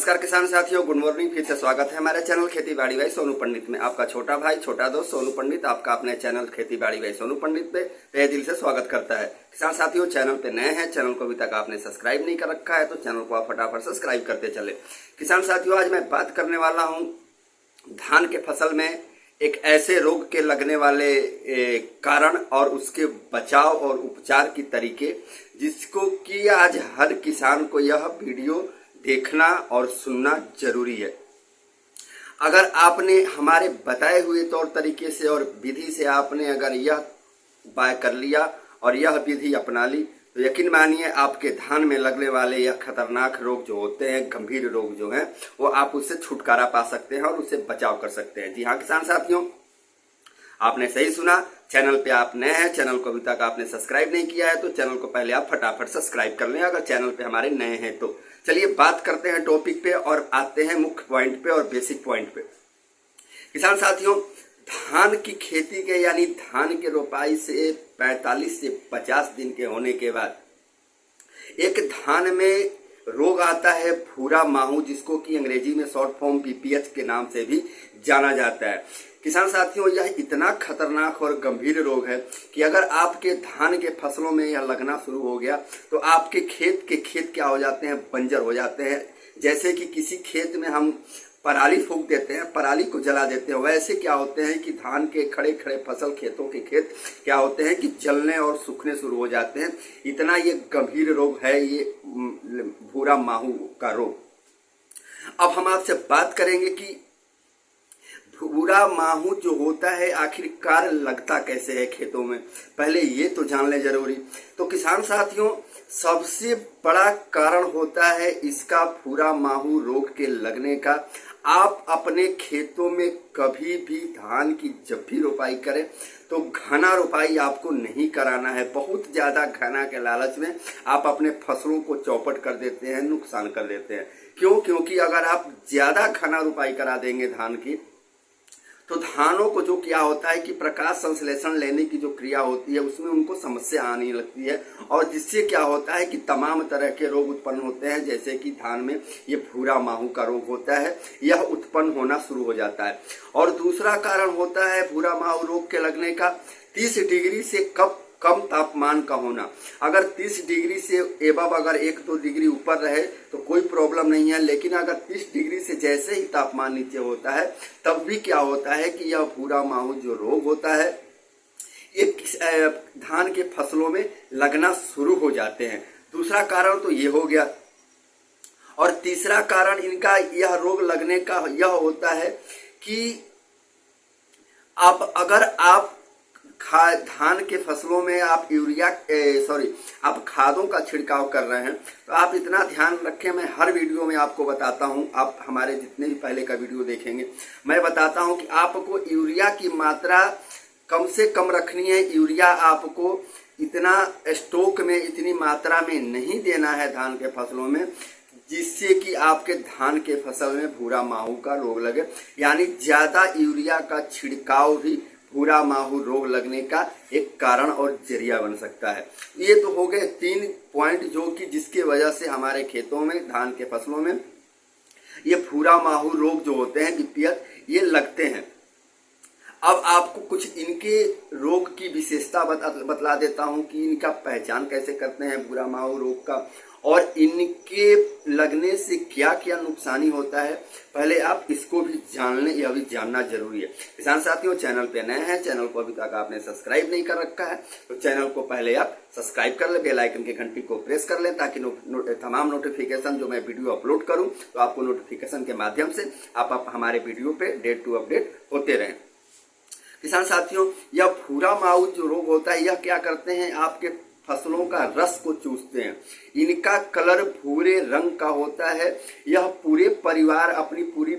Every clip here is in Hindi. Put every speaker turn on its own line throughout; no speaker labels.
नमस्कार किसान साथियों, गुड मॉर्निंग। फिर से स्वागत है हमारे चैनल खेती बाड़ी बाई सोनू पंडित में। आपका छोटा भाई छोटा दोस्त सोनू पंडित आपका अपने चैनल खेती बाड़ी बाई सोनू पंडित पे तहे दिल से स्वागत करता है। किसान साथियों, चैनल पे नए हैं, चैनल को अभी तक आपने सब्सक्राइब नहीं कर रखा है तो चैनल को आप फटाफट सब्सक्राइब करते चले। किसान साथियों, आज मैं बात करने वाला हूँ धान के फसल में एक ऐसे रोग के लगने वाले कारण और उसके बचाव और उपचार की तरीके, जिसको कि आज हर किसान को यह वीडियो देखना और सुनना जरूरी है। अगर आपने हमारे बताए हुए तौर तरीके से और विधि से आपने अगर यह उपाय कर लिया और यह विधि अपना ली तो यकीन मानिए आपके धान में लगने वाले यह खतरनाक रोग जो होते हैं, गंभीर रोग जो हैं, वो आप उससे छुटकारा पा सकते हैं और उससे बचाव कर सकते हैं। जी हाँ किसान साथियों, आपने सही सुना। चैनल पे आप नए हैं, चैनल को अभी तक आपने सब्सक्राइब नहीं किया है तो चैनल को पहले आप फटाफट सब्सक्राइब कर लें अगर चैनल पे हमारे नए हैं तो। चलिए बात करते हैं टॉपिक पे और आते हैं मुख्य पॉइंट पे और बेसिक पॉइंट पे। किसान साथियों, धान की खेती के यानी धान के रोपाई से 45 से 50 दिन के होने के बाद एक धान में रोग आता है भूरा माहू, जिसको कि अंग्रेजी में शॉर्ट फॉर्म बीपीएच के नाम से भी जाना जाता है। किसान साथियों, यह इतना खतरनाक और गंभीर रोग है कि अगर आपके धान के फसलों में यह लगना शुरू हो गया तो आपके खेत क्या हो जाते हैं, बंजर हो जाते हैं। जैसे कि किसी खेत में हम पराली फूंक देते हैं, पराली को जला देते हैं, वैसे क्या होते हैं कि धान के खड़े खड़े फसल खेतों के खेत क्या होते हैं कि जलने और सूखने शुरू हो जाते हैं। इतना ये गंभीर रोग है ये भूरा माहू का रोग। अब हम आपसे बात करेंगे कि भूरा माहू जो होता है आखिरकार लगता कैसे है खेतों में, पहले ये तो जान ले जरूरी। तो किसान साथियों, सबसे बड़ा कारण होता है इसका भूरा माहू रोग के लगने का। आप अपने खेतों में कभी भी धान की जब भी रोपाई करें तो घना रोपाई आपको नहीं कराना है। बहुत ज्यादा घना के लालच में आप अपने फसलों को चौपट कर देते हैं, नुकसान कर देते हैं। क्योंकि अगर आप ज्यादा घना रोपाई करा देंगे धान की तो धानों को जो क्या होता है कि प्रकाश संश्लेषण लेने की जो क्रिया होती है उसमें उनको समस्या आने लगती है और जिससे क्या होता है कि तमाम तरह के रोग उत्पन्न होते हैं। जैसे कि धान में ये भूरा माहू का रोग होता है, यह उत्पन्न होना शुरू हो जाता है। और दूसरा कारण होता है भूरा माहू रोग के लगने का 30 डिग्री से कम तापमान का होना। अगर 30 डिग्री से एबव अगर 1-2 डिग्री ऊपर रहे तो कोई प्रॉब्लम नहीं है, लेकिन अगर 30 डिग्री से जैसे ही तापमान नीचे होता है तब भी क्या होता है कि यह भूरा माहू जो रोग होता है एक धान के फसलों में लगना शुरू हो जाते हैं। दूसरा कारण तो ये हो गया। और तीसरा कारण इनका यह रोग लगने का यह होता है कि अगर आप धान के फसलों में आप आप खादों का छिड़काव कर रहे हैं तो आप इतना ध्यान रखें, मैं हर वीडियो में आपको बताता हूं, आप हमारे जितने भी पहले का वीडियो देखेंगे मैं बताता हूं कि आपको यूरिया की मात्रा कम से कम रखनी है। यूरिया आपको इतना स्टॉक में इतनी मात्रा में नहीं देना है धान के फसलों में जिससे कि आपके धान के फसल में भूरा माहू का रोग लगे। यानी ज्यादा यूरिया का छिड़काव भी भूरा माहू रोग लगने का एक कारण और जरिया बन सकता है। ये तो हो गए 3 पॉइंट जो कि जिसके वजह से हमारे खेतों में धान के फसलों में ये भूरा माहू रोग जो होते हैं बीपीएच ये लगते हैं। अब आपको कुछ इनके रोग की विशेषता बतला देता हूं कि इनका पहचान कैसे करते हैं भूरा माहू रोग का और इनके लगने से क्या क्या नुकसानी होता है। पहले आप इसको भी जान लें, यह भी जानना जरूरी है। किसान साथियों, चैनल पे नए हैं, चैनल को अभी तक आपने सब्सक्राइब नहीं कर रखा है तो चैनल को पहले आप सब्सक्राइब कर ले, बेल आइकन के घंटी को प्रेस कर लें ताकि तमाम नोटिफिकेशन जो मैं वीडियो अपलोड करूं तो आपको नोटिफिकेशन के माध्यम से आप हमारे वीडियो पे डेट टू अपडेट होते रहें। किसान साथियों, यह भूरा माहू जो रोग होता है यह क्या करते हैं, आपके फसलों का रस को चूसते हैं। इनका कलर भूरे रंग का होता है। यह पूरे परिवार अपनी पूरी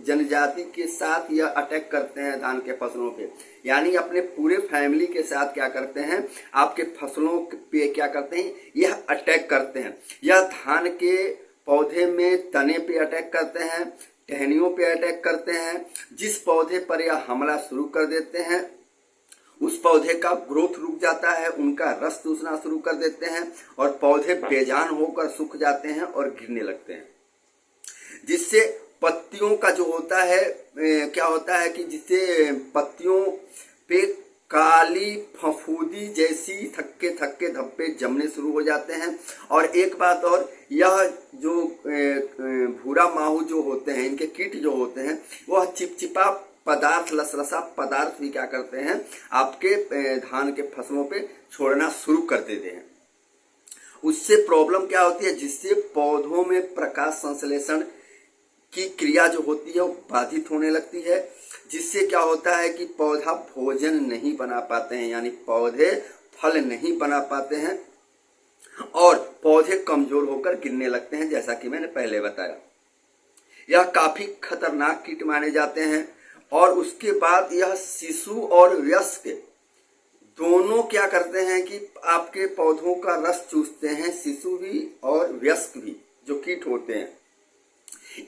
जनजाति के साथ यह अटैक करते हैं धान के फसलों पे। यानी अपने पूरे फैमिली के साथ क्या करते हैं, आपके फसलों पे क्या करते हैं, यह अटैक करते हैं। यह धान के पौधे में तने पे अटैक करते हैं, टहनियों पे अटैक करते हैं। जिस पौधे पर यह हमला शुरू कर देते हैं उस पौधे का ग्रोथ रुक जाता है, उनका रस चूसना शुरू कर देते हैं और पौधे बेजान होकर सूख जाते हैं और गिरने लगते हैं। जिससे पत्तियों का जो होता है क्या होता है कि जिससे पत्तियों पे काली फफूंदी जैसी थक्के थक्के धब्बे जमने शुरू हो जाते हैं। और एक बात और, यह जो भूरा माहू जो होते हैं, इनके कीट जो होते हैं, वह चिपचिपा पदार्थ, लसलसा पदार्थ भी क्या करते हैं, आपके धान के फसलों पे छोड़ना शुरू कर देते हैं। उससे प्रॉब्लम क्या होती है, जिससे पौधों में प्रकाश संश्लेषण की क्रिया जो होती है वो बाधित होने लगती है, जिससे क्या होता है कि पौधा भोजन नहीं बना पाते हैं, यानी पौधे फल नहीं बना पाते हैं और पौधे कमजोर होकर गिरने लगते हैं, जैसा कि मैंने पहले बताया। यह काफी खतरनाक कीट माने जाते हैं। और उसके बाद यह शिशु और वयस्क दोनों क्या करते हैं कि आपके पौधों का रस चूसते हैं, शिशु भी और वयस्क भी जो कीट होते हैं।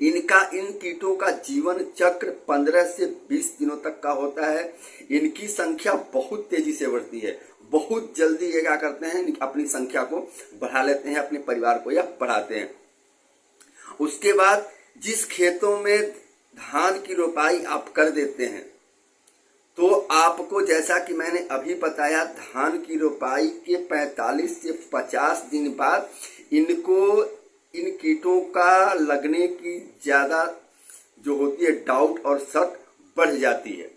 इन कीटों का जीवन चक्र 15 से 20 दिनों तक का होता है। इनकी संख्या बहुत तेजी से बढ़ती है, बहुत जल्दी ये क्या करते हैं, अपनी संख्या को बढ़ा लेते हैं, अपने परिवार को या बढ़ाते हैं। उसके बाद जिस खेतों में धान की रोपाई आप कर देते हैं, तो आपको जैसा कि मैंने अभी बताया, धान की रोपाई के 45 से 50 दिन बाद इन कीटों का लगने की ज्यादा जो होती है डाउट और शक बढ़ जाती है।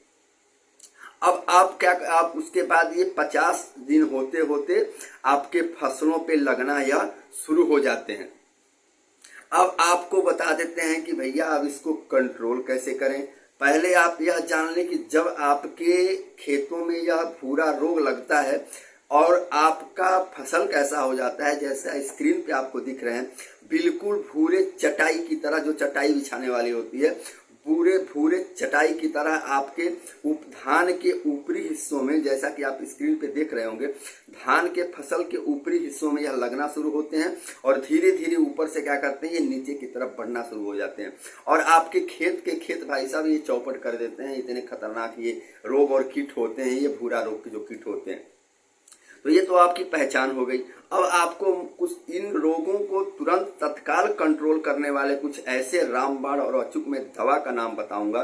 अब आप उसके बाद ये 50 दिन होते होते आपके फसलों पे लगना या शुरू हो जाते हैं। अब आपको बता देते हैं कि भैया अब इसको कंट्रोल कैसे करें। पहले आप यह जान लें कि जब आपके खेतों में यह भूरा रोग लगता है और आपका फसल कैसा हो जाता है, जैसा स्क्रीन पे आपको दिख रहे हैं, बिल्कुल भूरे चटाई की तरह, जो चटाई बिछाने वाली होती है, भूरे चटाई की तरह आपके धान के ऊपरी हिस्सों में, जैसा कि आप स्क्रीन पे देख रहे होंगे, धान के फसल के ऊपरी हिस्सों में यह लगना शुरू होते हैं और धीरे धीरे ऊपर से क्या करते हैं, ये नीचे की तरफ बढ़ना शुरू हो जाते हैं और आपके खेत भाई साहब ये चौपट कर देते हैं। इतने खतरनाक ये रोग और कीट होते हैं, ये भूरा रोग के जो कीट होते हैं। तो ये तो आपकी पहचान हो गई। अब आपको कुछ इन रोगों को तुरंत तत्काल कंट्रोल करने वाले कुछ ऐसे रामबाण और अचूक में दवा का नाम बताऊंगा,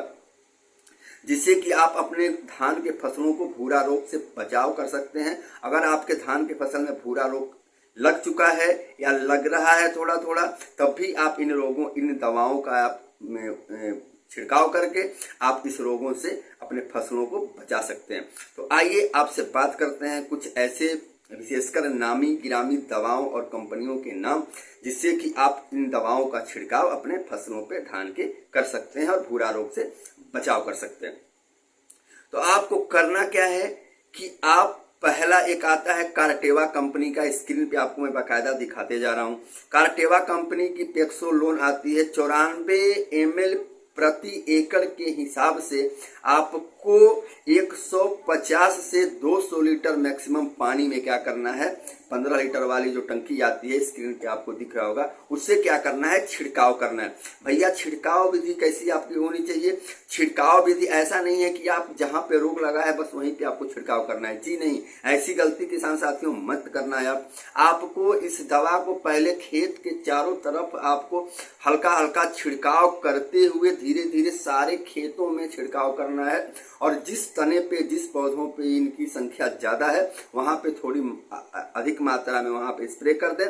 जिससे कि आप अपने धान के फसलों को भूरा रोग से बचाव कर सकते हैं। अगर आपके धान के फसल में भूरा रोग लग चुका है या लग रहा है थोड़ा थोड़ा, तब भी आप इन दवाओं का आप छिड़काव करके आप इस रोगों से अपने फसलों को बचा सकते हैं। तो आइए आपसे बात करते हैं कुछ ऐसे विशेषकर नामी गिरामी दवाओं और कंपनियों के नाम, जिससे कि आप इन दवाओं का छिड़काव अपने फसलों पे धान के कर सकते हैं और भूरा रोग से बचाव कर सकते हैं। तो आपको करना क्या है कि आप पहला एक आता है कार्टेवा कंपनी का, स्क्रीन पे आपको मैं बाकायदा दिखाते जा रहा हूं। कार्टेवा कंपनी की पेक्सोलोन आती है 94 ml प्रति एकड़ के हिसाब से आपको 150 से 200 लीटर मैक्सिमम पानी में क्या करना है, 15 लीटर वाली जो टंकी आती है, स्क्रीन पे आपको दिख रहा होगा, उससे क्या करना है, छिड़काव करना है। भैया छिड़काव विधि कैसी आपकी होनी चाहिए? छिड़काव विधि ऐसा नहीं है कि आप जहां पे रोग लगा है बस वहीं पे आपको छिड़काव करना है, जी नहीं, ऐसी गलती किसान साथियों मत करना है। आपको इस दवा को पहले खेत के चारों तरफ आपको हल्का हल्का छिड़काव करते हुए धीरे धीरे सारे खेतों में छिड़काव करना है और जिस तने पे, जिस पौधों पे इनकी संख्या ज्यादा है वहां पे थोड़ी अधिक मात्रा में वहां पे स्प्रे कर दें।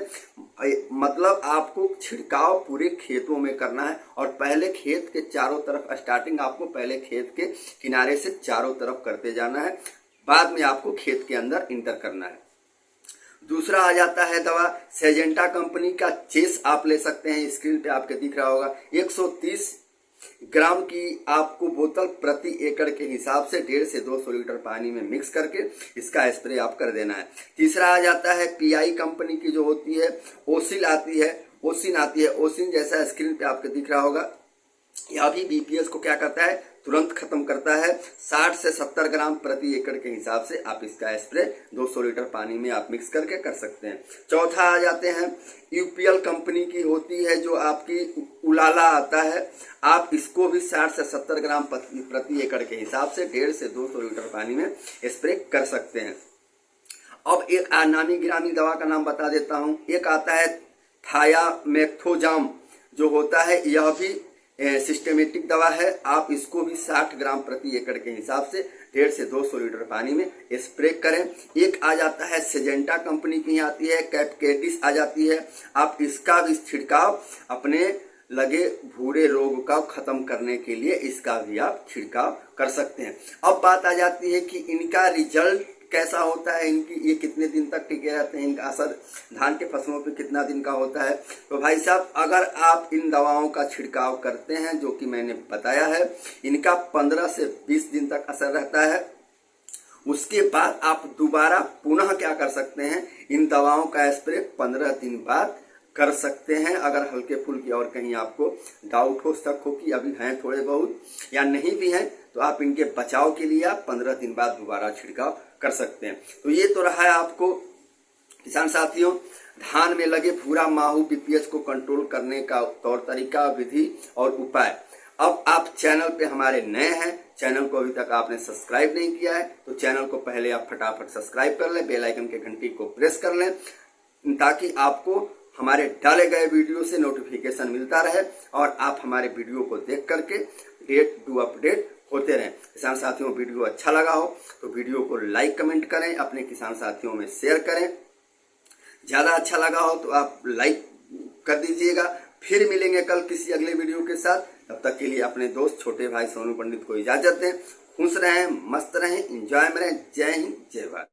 मतलब आपको छिड़काव पूरे खेतों में करना है और पहले खेत के चारों तरफ, स्टार्टिंग आपको पहले खेत के किनारे से चारों तरफ करते जाना है, बाद में आपको खेत के अंदर इंटर करना है। दूसरा आ जाता है दवा सेजेंटा कंपनी का चेस, आप ले सकते हैं, स्क्रीन पे आपके दिख रहा होगा। 130 ग्राम की आपको बोतल प्रति एकड़ के हिसाब से 150 से 200 लीटर पानी में मिक्स करके इसका स्प्रे आप कर देना है। तीसरा आ जाता है पीआई कंपनी की जो होती है, ओसिन आती है। ओसिन जैसा स्क्रीन पे आपके दिख रहा होगा, यह भी बीपीएस को क्या करता है, तुरंत खत्म करता है। 60 से 70 ग्राम प्रति एकड़ के हिसाब से आप इसका स्प्रे 200 लीटर पानी में आप मिक्स करके कर सकते हैं। चौथा आ जाते हैं यूपीएल कंपनी की होती है जो आपकी उलाला आता है, आप इसको भी 60 से 70 ग्राम प्रति एकड़ के हिसाब से 150 से 200 लीटर पानी में स्प्रे कर सकते हैं। अब एक नामी गिरामी दवा का नाम बता देता हूं। एक आता है थायामेथोजाम, जो होता है यह भी सिस्टेमेटिक दवा है। आप इसको भी 60 ग्राम प्रति एकड़ के हिसाब से 1.5 से 200 लीटर पानी में स्प्रे करें। एक आ जाता है सिजेंटा कंपनी की आती है, कैपकेटिस आ जाती है। आप इसका भी छिड़काव अपने लगे भूरे रोग का खत्म करने के लिए इसका भी आप छिड़काव कर सकते हैं। अब बात आ जाती है कि इनका रिजल्ट कैसा होता है, इनकी ये कितने दिन तक टिके रहते हैं, इनका असर धान के फसलों पे कितना दिन का होता है। तो भाई साहब, अगर आप इन दवाओं का छिड़काव करते हैं जो कि मैंने बताया है, इनका 15 से 20 दिन तक असर रहता है। उसके बाद आप दोबारा पुनः क्या कर सकते हैं, इन दवाओं का स्प्रे 15 दिन बाद कर सकते हैं। अगर हल्के फुल्के और कहीं आपको डाउट हो, शक हो कि अभी हैं थोड़े बहुत या नहीं भी हैं, तो आप इनके बचाव के लिए आप 15 दिन बाद दोबारा छिड़काव कर सकते हैं। तो ये तो रहा है आपको किसान साथियों धान में लगे भूरा माहू बीपीएच को कंट्रोल करने का तौर तरीका, विधि और उपाय। अब आप चैनल पे हमारे नए हैं, चैनल को अभी तक आपने सब्सक्राइब नहीं किया है तो चैनल को पहले आप फटाफट सब्सक्राइब कर लें, बेल आइकन के घंटी को प्रेस कर लें, ताकि आपको हमारे डाले गए वीडियो से नोटिफिकेशन मिलता रहे और आप हमारे वीडियो को देख करके अपडेट होते रहें। किसान साथियों, वीडियो अच्छा लगा हो तो वीडियो को लाइक कमेंट करें, अपने किसान साथियों में शेयर करें। ज्यादा अच्छा लगा हो तो आप लाइक कर दीजिएगा। फिर मिलेंगे कल किसी अगले वीडियो के साथ। तब तक के लिए अपने दोस्त छोटे भाई सोनू पंडित को इजाजत दें। खुश रहें, मस्त रहें, एंजॉय में रहें। जय हिंद, जय भारत।